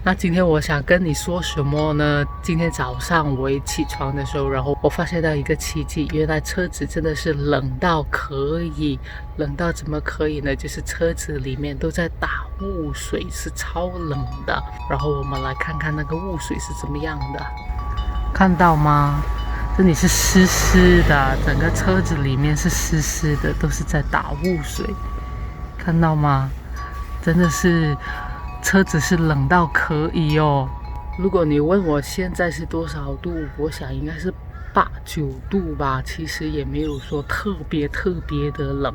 那今天我想跟你说什么呢？今天早上我一起床的时候，然后我发现到一个奇迹，原来车子真的是冷到可以，冷到怎么可以呢？就是车子里面都在打雾水，是超冷的。然后我们来看看那个雾水是怎么样的，看到吗？这里是湿湿的，整个车子里面是湿湿的，都是在打雾水，看到吗？真的是。车子是冷到可以哦。如果你问我现在是多少度，我想应该是8、9度吧。其实也没有说特别的冷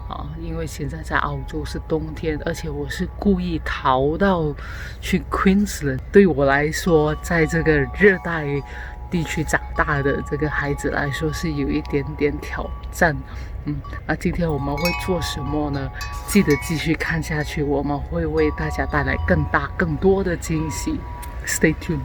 啊，因为现在在澳洲是冬天，而且我是故意逃到去 Queensland。对我来说，在这个热带地区长大的这个孩子来说，是有一点点挑战。那今天我们会做什么呢？记得继续看下去，我们会为大家带来更大、更多的惊喜。Stay tuned。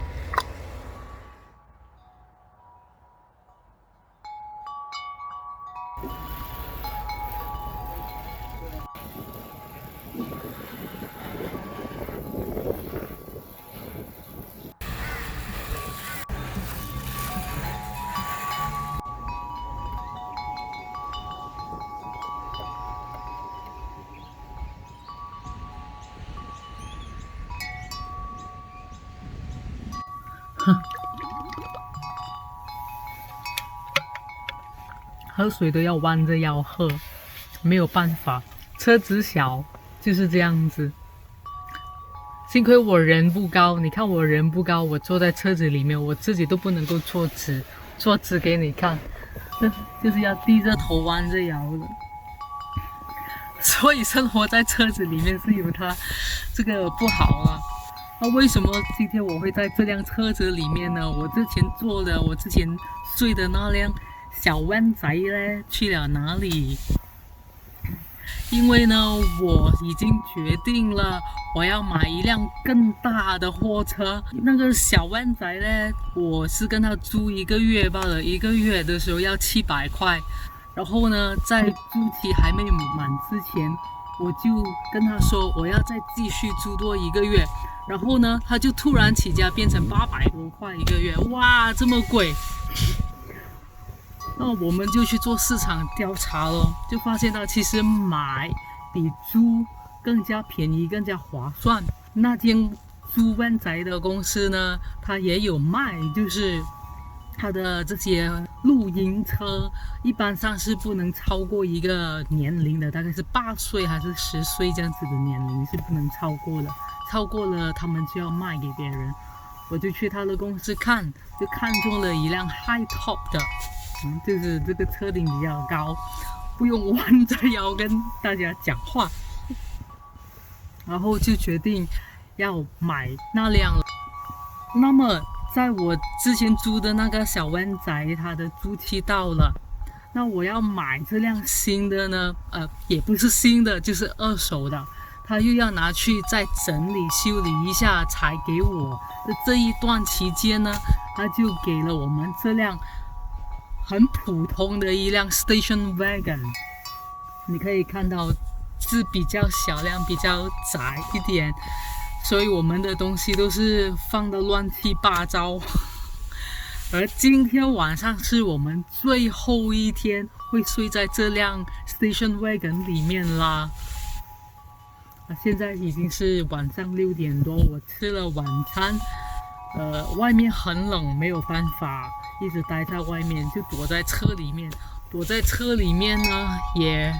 喝水都要弯着腰喝，没有办法，车子小就是这样子。幸亏我人不高，你看我人不高，我坐在车子里面，我自己都不能够坐直给你看，就是要低着头弯着腰的。所以生活在车子里面是有它这个不好啊。那为什么今天我会在这辆车子里面呢？我之前睡的那辆小湾仔呢，去了哪里？因为呢，我已经决定了，我要买一辆更大的货车。那个小湾仔呢，我是跟他租1个月罢了，1个月的时候要700块。然后呢，在租期还没满之前，我就跟他说我要再继续租多1个月。然后呢，他就突然起价变成800多块1个月，哇，这么贵！那我们就去做市场调查咯，就发现到其实买比租更加便宜，更加划算。那间租湾仔的公司呢，它也有卖，就是它的这些露营车，一般上是不能超过一个年龄的，大概是8岁还是10岁这样子的年龄是不能超过的，超过了他们就要卖给别人。我就去他的公司看，就看中了一辆 high top 的。就是这个车顶比较高，不用弯着腰跟大家讲话，然后就决定要买那辆了。那么在我之前租的那个小湾仔，它的租期到了，那我要买这辆新的呢，也不是新的，就是2手的，他又要拿去再整理修理一下才给我。这一段期间呢，他就给了我们这辆很普通的一辆 station wagon， 你可以看到是比较小辆，比较窄一点，所以我们的东西都是放得乱七八糟。而今天晚上是我们最后一天会睡在这辆 station wagon 里面啦。现在已经是晚上6点多，我吃了晚餐，外面很冷，没有办法一直待在外面，就躲在车里面。躲在车里面呢，也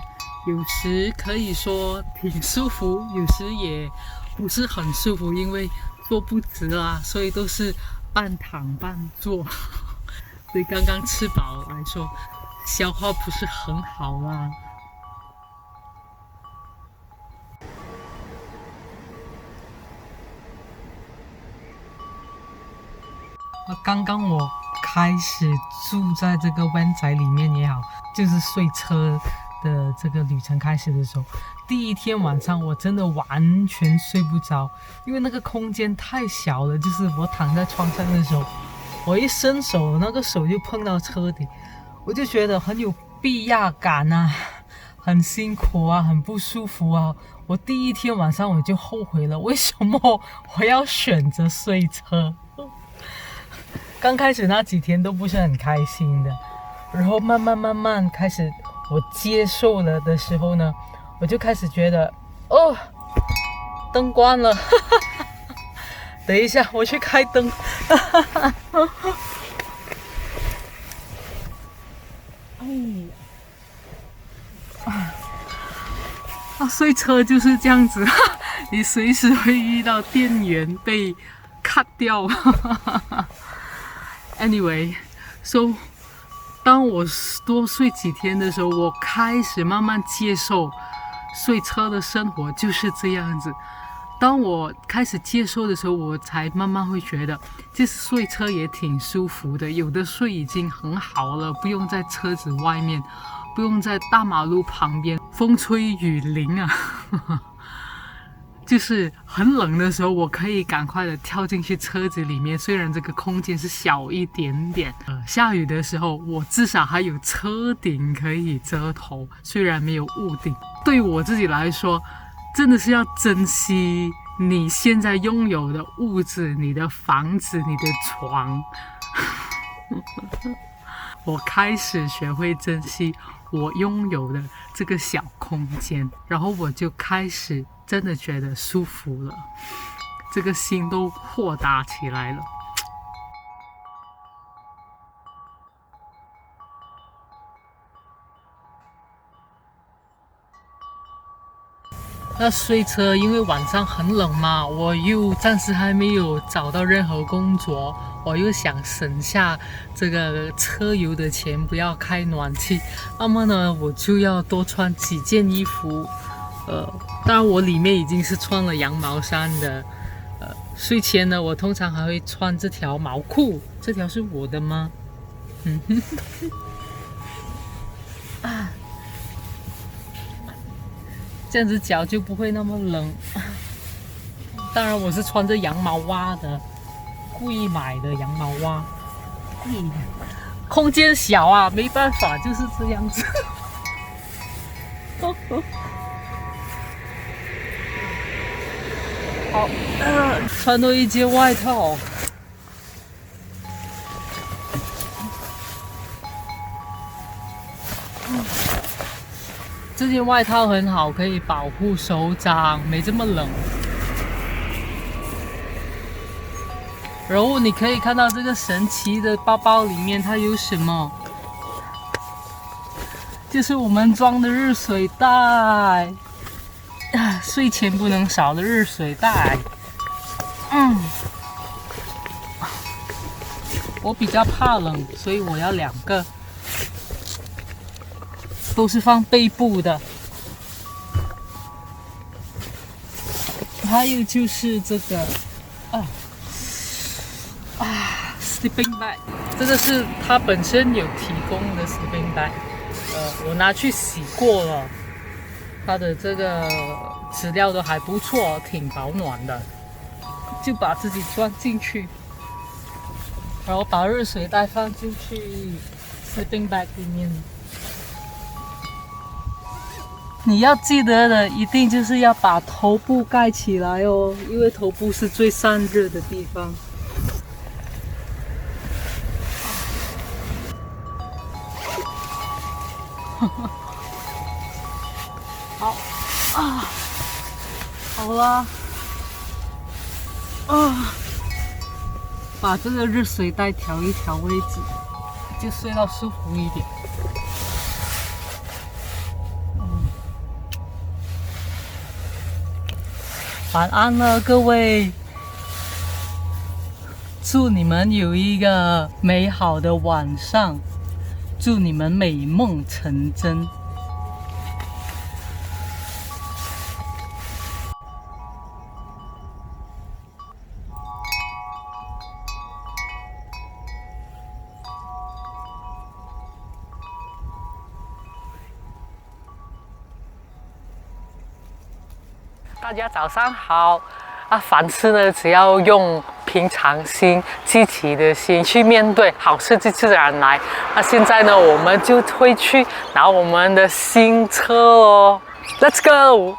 有时可以说挺舒服，有时也不是很舒服，因为坐不直啦，所以都是半躺半坐。对刚刚吃饱来说，消化不是很好啦。刚刚我开始住在这个湾仔里面也好，就是睡车的这个旅程开始的时候，第一天晚上我真的完全睡不着，因为那个空间太小了。就是我躺在床上的时候，我一伸手，那个手就碰到车顶，我就觉得很有逼压感啊，很辛苦啊，很不舒服啊。我第一天晚上我就后悔了，为什么我要选择睡车？刚开始那几天都不是很开心的，然后慢慢开始我接受了的时候呢，我就开始觉得，哦，灯关了，等一下我去开灯。哎呀，睡车就是这样子，你随时会遇到电源被 cut 掉。Anyway，so 当我多睡几天的时候，我开始慢慢接受睡车的生活就是这样子。当我开始接受的时候，我才慢慢会觉得，其实睡车也挺舒服的。有的睡已经很好了，不用在车子外面，不用在大马路旁边风吹雨淋啊。就是很冷的时候，我可以赶快的跳进去车子里面，虽然这个空间是小一点点。下雨的时候，我至少还有车顶可以遮头，虽然没有屋顶。对我自己来说，真的是要珍惜你现在拥有的物质，你的房子，你的床。我开始学会珍惜我拥有的这个小空间，然后我就开始真的觉得舒服了，这个心都豁达起来了。那睡车因为晚上很冷嘛，我又暂时还没有找到任何工作，我又想省下这个车油的钱，不要开暖气，那么呢，我就要多穿几件衣服。当然我里面已经是穿了羊毛衫的。睡前呢，我通常还会穿这条毛裤，这条是我的吗？啊。这样子脚就不会那么冷。当然我是穿着羊毛袜的，故意买的羊毛袜。空间小啊，没办法，就是这样子。好，穿多一件外套。这件外套很好，可以保护手掌，没这么冷。然后你可以看到这个神奇的包包里面它有什么，就是我们装的热水袋，睡前不能少的热水袋。我比较怕冷，所以我要2个。都是放背部的。还有就是这个sleeping bag， 这个是它本身有提供的 sleeping bag， 我拿去洗过了，它的这个质料都还不错，挺保暖的，就把自己装进去，然后把热水袋放进去 sleeping bag 里面。你要记得的一定就是要把头部盖起来哦，因为头部是最散热的地方。好好啦，把这个热水袋调一调位置，就睡到舒服一点。晚安了，各位！祝你们有一个美好的晚上，祝你们美梦成真。大家早上好啊！凡事呢，只要用平常心、积极的心去面对，好事就自然来。那现在呢，我们就会去拿我们的新车哦 ，Let's go！